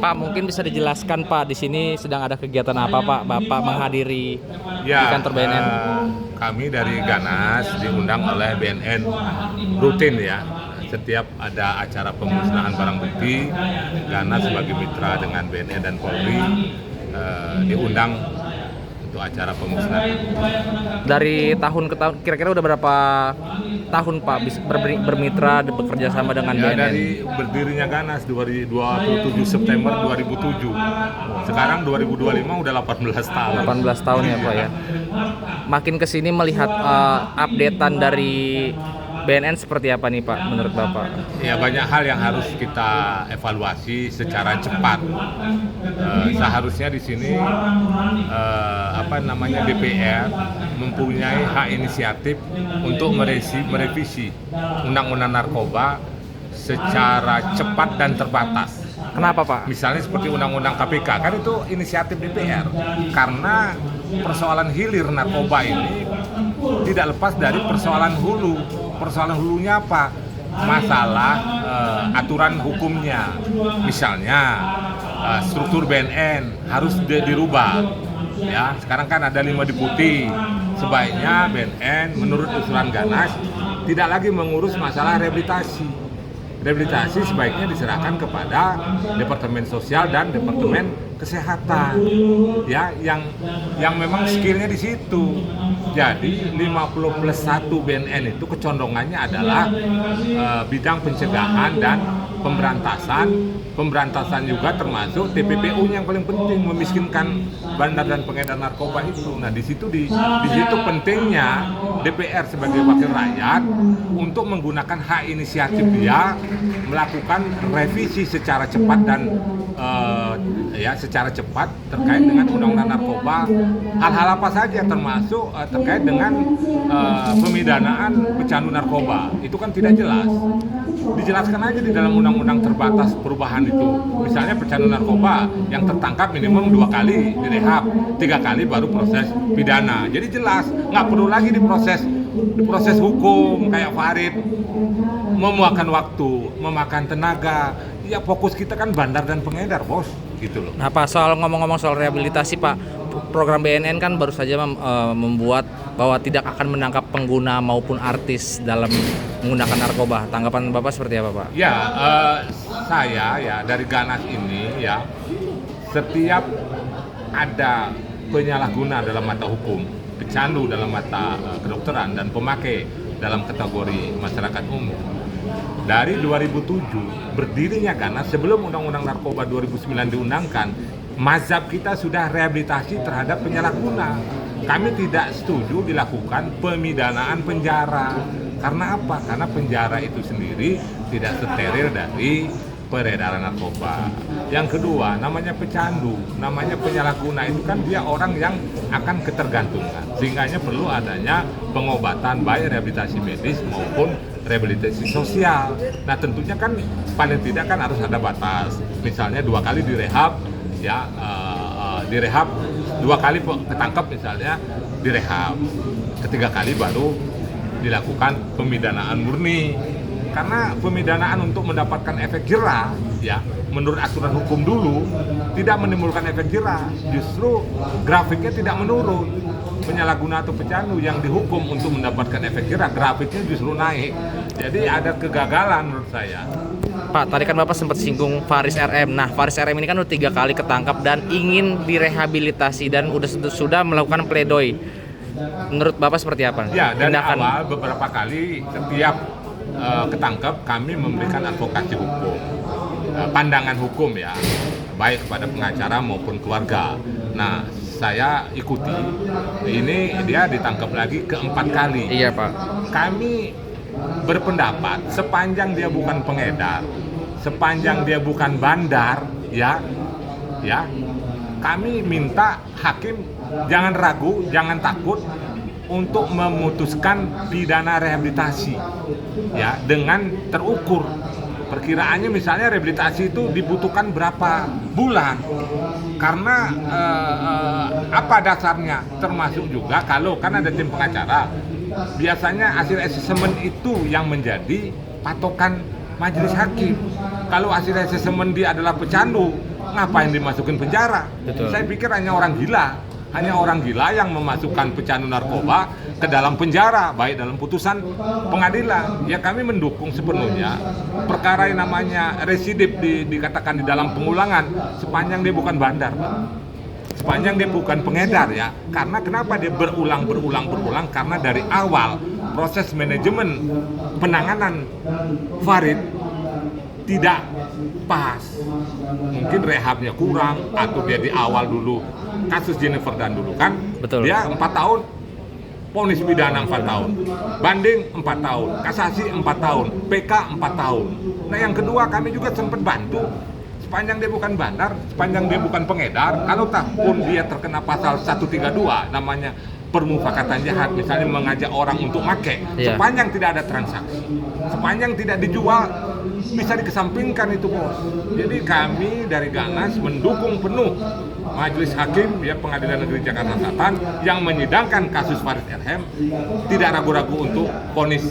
Pak, mungkin bisa dijelaskan Pak, di sini sedang ada kegiatan apa Pak? Bapak menghadiri di kantor BNN. Kami dari Ganas diundang oleh BNN rutin ya. Setiap ada acara pemusnahan barang bukti, Ganas sebagai mitra dengan BNN dan Polri diundang untuk acara pemusnahan. Dari tahun ke tahun, kira-kira udah berapa tahun Pak bermitra bekerja sama dengan Ya, BNN? dari berdirinya Ganas 27 September 2007. Sekarang 2025 udah 18 tahun. 18 tahun ya Pak ya. Makin kesini melihat updatean dari BNN seperti apa nih Pak menurut Bapak? Ya, banyak hal yang harus kita evaluasi secara cepat. Seharusnya di sini DPR mempunyai hak inisiatif untuk merevisi Undang-Undang Narkoba secara cepat dan terbatas. Kenapa Pak? Misalnya seperti Undang-Undang KPK, kan itu inisiatif DPR. Karena persoalan hilir narkoba ini tidak lepas dari persoalan hulu. Persoalan hulunya apa? Masalah aturan hukumnya. Misalnya struktur BNN harus dirubah. Ya, sekarang kan ada 5 deputi. Sebaiknya BNN menurut usulan Ganas tidak lagi mengurus masalah rehabilitasi. Rehabilitasi sebaiknya diserahkan kepada Departemen Sosial dan Departemen Kesehatan, ya, yang memang skillnya di situ. Jadi 50+1 BNN itu kecondongannya adalah bidang pencegahan dan pemberantasan juga termasuk TPPU-nya yang paling penting, memiskinkan bandar dan pengedar narkoba itu. Nah, di situ pentingnya DPR sebagai wakil rakyat untuk menggunakan hak inisiatif dia melakukan revisi secara cepat dan secara cepat terkait dengan undang-undang narkoba. Hal-hal apa saja termasuk terkait dengan pemidanaan pecandu narkoba. Itu kan tidak jelas. Dijelaskan aja di dalam undang-undang terbatas perubahan itu. Misalnya pecandu narkoba yang tertangkap minimum 2 kali direhab, 3 kali baru proses pidana. Jadi jelas, nggak perlu lagi diproses hukum kayak Farid, memakan waktu, memakan tenaga. Ya, fokus kita kan bandar dan pengedar, bos, gitu loh. Nah Pak, ngomong-ngomong soal rehabilitasi Pak, program BNN kan baru saja membuat bahwa tidak akan menangkap pengguna maupun artis dalam menggunakan narkoba. Tanggapan Bapak seperti apa Pak? Ya, saya ya dari Ganas ini ya, setiap ada penyalahguna dalam mata hukum, pecandu dalam mata kedokteran, dan pemakai dalam kategori masyarakat umum. Dari 2007 berdirinya Ganas, sebelum Undang-Undang Narkoba 2009 diundangkan, mazhab kita sudah rehabilitasi terhadap penyalahguna. Kami tidak setuju dilakukan pemidanaan penjara. Karena apa? Karena penjara itu sendiri tidak steril dari peredaran narkoba. Yang kedua, namanya pecandu, namanya penyalahguna, itu kan dia orang yang akan ketergantungan. Sehingga perlu adanya pengobatan baik rehabilitasi medis maupun rehabilitasi sosial. Nah, tentunya kan paling tidak kan harus ada batas. Misalnya 2 kali direhab, ya, direhab 2 kali ketangkep misalnya direhab, ketiga kali baru dilakukan pemidanaan murni. Karena pemidanaan untuk mendapatkan efek jerah, ya, menurut aturan hukum dulu tidak menimbulkan efek jerah, justru grafiknya tidak menurun. Penyalahguna atau pecandu yang dihukum untuk mendapatkan efek jerah, grafiknya justru naik. Jadi ada kegagalan menurut saya. Pak, tadi kan Bapak sempat singgung Faris RM. Nah, Faris RM ini kan udah 3 kali ketangkap dan ingin direhabilitasi dan sudah melakukan pledoi. Menurut Bapak seperti apa? Ya, dari awal beberapa kali setiap ketangkap kami memberikan advokasi hukum, pandangan hukum ya, baik kepada pengacara maupun keluarga. Nah, saya ikuti. Ini dia ditangkap lagi ke-4 kali. Iya Pak. Kami berpendapat sepanjang dia bukan pengedar, sepanjang dia bukan bandar, ya, kami minta hakim jangan ragu, jangan takut untuk memutuskan pidana rehabilitasi, ya, dengan terukur. Perkiraannya misalnya rehabilitasi itu dibutuhkan berapa bulan, karena apa dasarnya, termasuk juga kalau kan ada tim pengacara, biasanya hasil asesmen itu yang menjadi patokan majelis hakim. Kalau hasil asesmen dia adalah pecandu, ngapain dimasukin penjara? Betul. Saya pikir hanya orang gila yang memasukkan pecandu narkoba ke dalam penjara, baik dalam putusan pengadilan. Ya kami mendukung sepenuhnya perkara yang namanya residip dikatakan di dalam pengulangan sepanjang dia bukan bandar, Pak. Sepanjang dia bukan pengedar ya. Karena kenapa dia berulang karena dari awal proses manajemen penanganan Farid tidak pas, mungkin rehabnya kurang, atau dia di awal dulu kasus Jennifer Dan dulu kan. Betul. Dia 4 tahun vonis pidana 4 tahun, banding 4 tahun, kasasi 4 tahun, PK 4 tahun. Nah yang kedua kami juga sempat bantu, sepanjang dia bukan bandar, sepanjang dia bukan pengedar, kalau pun dia terkena pasal 132 namanya permufakatan jahat, misalnya mengajak orang untuk make, sepanjang tidak ada transaksi, sepanjang tidak dijual, bisa dikesampingkan itu bos. Jadi kami dari Ganas mendukung penuh Majelis Hakim ya Pengadilan Negeri Jakarta Selatan yang menyidangkan kasus Farid RM, tidak ragu-ragu untuk vonis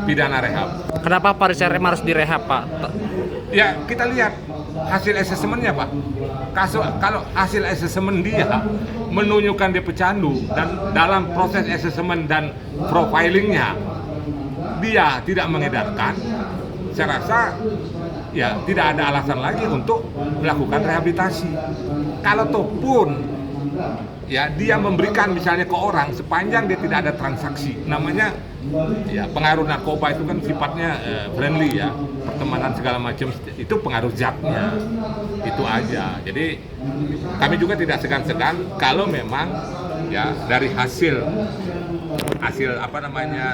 pidana rehab. Kenapa Farid RM harus direhab, Pak? Ya kita lihat hasil asesmennya Pak. Kalau hasil asesmen dia menunjukkan dia pecandu dan dalam proses asesmen dan profilingnya dia tidak mengedarkan, saya rasa ya tidak ada alasan lagi untuk melakukan rehabilitasi. Kalau toh pun ya dia memberikan misalnya ke orang sepanjang dia tidak ada transaksi, namanya ya pengaruh narkoba itu kan sifatnya friendly ya, pertemanan segala macam itu pengaruh zatnya, itu aja. Jadi kami juga tidak segan-segan kalau memang ya dari hasil apa namanya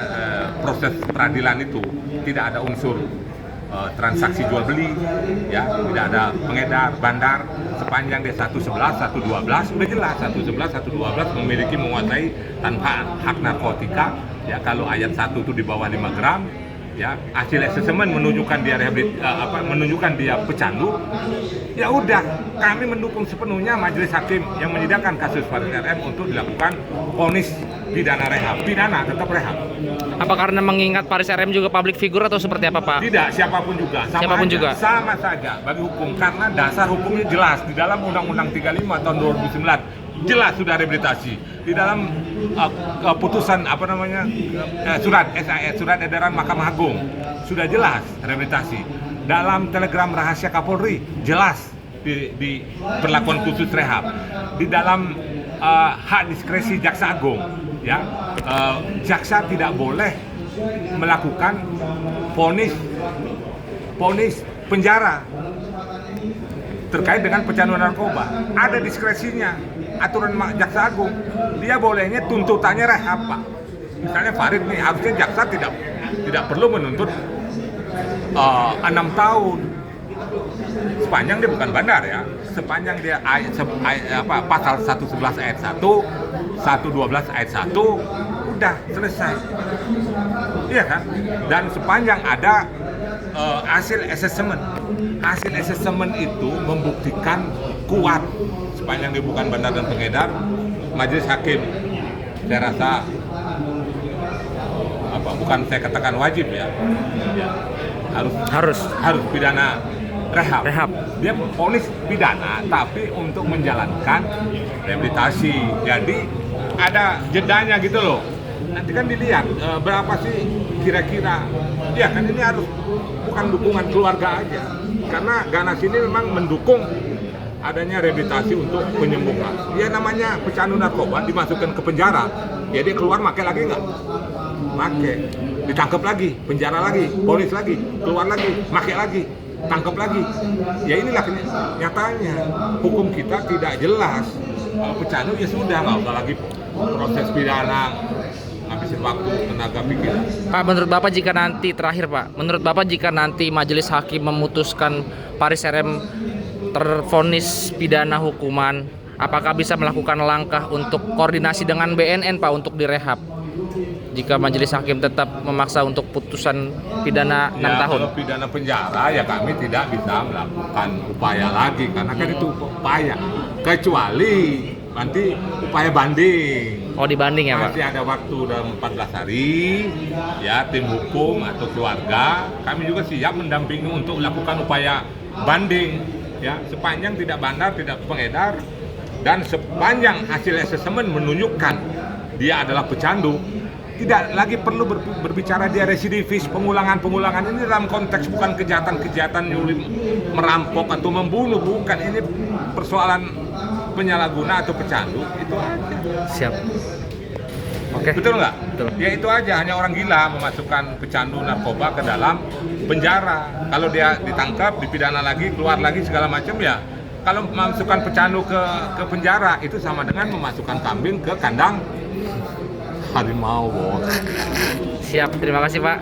proses peradilan itu tidak ada unsur transaksi jual beli, ya tidak ada pengedar, bandar, sepanjang dia 111, 112 udah jelas 111, 112 memiliki menguasai tanpa hak narkotika. Ya kalau ayat 1 itu di bawah 5 gram, ya hasil asesmen menunjukkan dia menunjukkan dia pecandu, ya udah kami mendukung sepenuhnya Majelis Hakim yang menyidangkan kasus Farid RM untuk dilakukan vonis pidana rehab, pidana tetap rehab. Apa karena mengingat Farid RM juga public figure atau seperti apa, Pak? Tidak, siapapun juga, sama saja bagi hukum, karena dasar hukumnya jelas di dalam Undang-Undang 35 tahun 2009. Jelas sudah rehabilitasi di dalam putusan apa namanya surat SAE, surat edaran Mahkamah Agung sudah jelas rehabilitasi. Dalam telegram rahasia Kapolri jelas di perlakuan khusus rehab. Di dalam hak diskresi Jaksa Agung ya, jaksa tidak boleh melakukan vonis penjara terkait dengan pecanduan narkoba. Ada diskresinya, aturan Jaksa Agung. Dia bolehnya tuntutannya rehab, Pak. Misalnya Farid nih, harusnya jaksa tidak perlu menuntut 6 tahun. Sepanjang dia bukan bandar ya. Sepanjang dia pasal 111 ayat 1, 112 ayat 1, udah selesai. Iya kan? Dan sepanjang ada hasil asesmen itu membuktikan kuat sepanjang dia bukan bandar dan pengedar, Majelis Hakim saya rasa bukan saya katakan wajib ya harus pidana rehab. Dia vonis pidana tapi untuk menjalankan rehabilitasi, jadi ada jedanya gitu loh. Nanti kan dilihat berapa sih kira-kira. Ya kan ini harus bukan dukungan keluarga aja, karena Ganas ini memang mendukung adanya rehabilitasi untuk penyembuhan. Ya namanya pecandu narkoba dimasukkan ke penjara, ya dia keluar make lagi nggak? Make, ditangkap lagi, penjara lagi, polis lagi, keluar lagi, make lagi, tangkap lagi. Ya inilah nyatanya hukum kita tidak jelas. Kalau pecandu ya sudah, nggak usah lagi proses pidana, ngabisin waktu, tenaga, pikiran. Pak, menurut Bapak jika nanti menurut Bapak jika nanti Majelis Hakim memutuskan Farid RM tervonis pidana hukuman, apakah bisa melakukan langkah untuk koordinasi dengan BNN, Pak, untuk direhab? Jika Majelis Hakim tetap memaksa untuk putusan pidana 6 tahun. Kalau pidana penjara ya kami tidak bisa melakukan upaya lagi, karena kan itu upaya, kecuali nanti upaya banding. Oh, dibanding ya, Pak? Masih ada waktu dalam 14 hari, ya tim hukum atau keluarga, kami juga siap mendampingi untuk melakukan upaya banding, ya sepanjang tidak bandar, tidak pengedar, dan sepanjang hasil asesmen menunjukkan dia adalah pecandu, tidak lagi perlu berbicara dia residivis, pengulangan ini dalam konteks bukan kejahatan nyuri, merampok atau membunuh, bukan, ini persoalan penyalahguna atau pecandu, itu aja. Siap. Oke. Betul nggak? Betul. Ya itu aja, hanya orang gila memasukkan pecandu narkoba ke dalam penjara. Kalau dia ditangkap, dipidana lagi, keluar lagi segala macam, ya kalau memasukkan pecandu ke penjara itu sama dengan memasukkan kambing ke kandang harimau, bos. Siap, terima kasih Pak.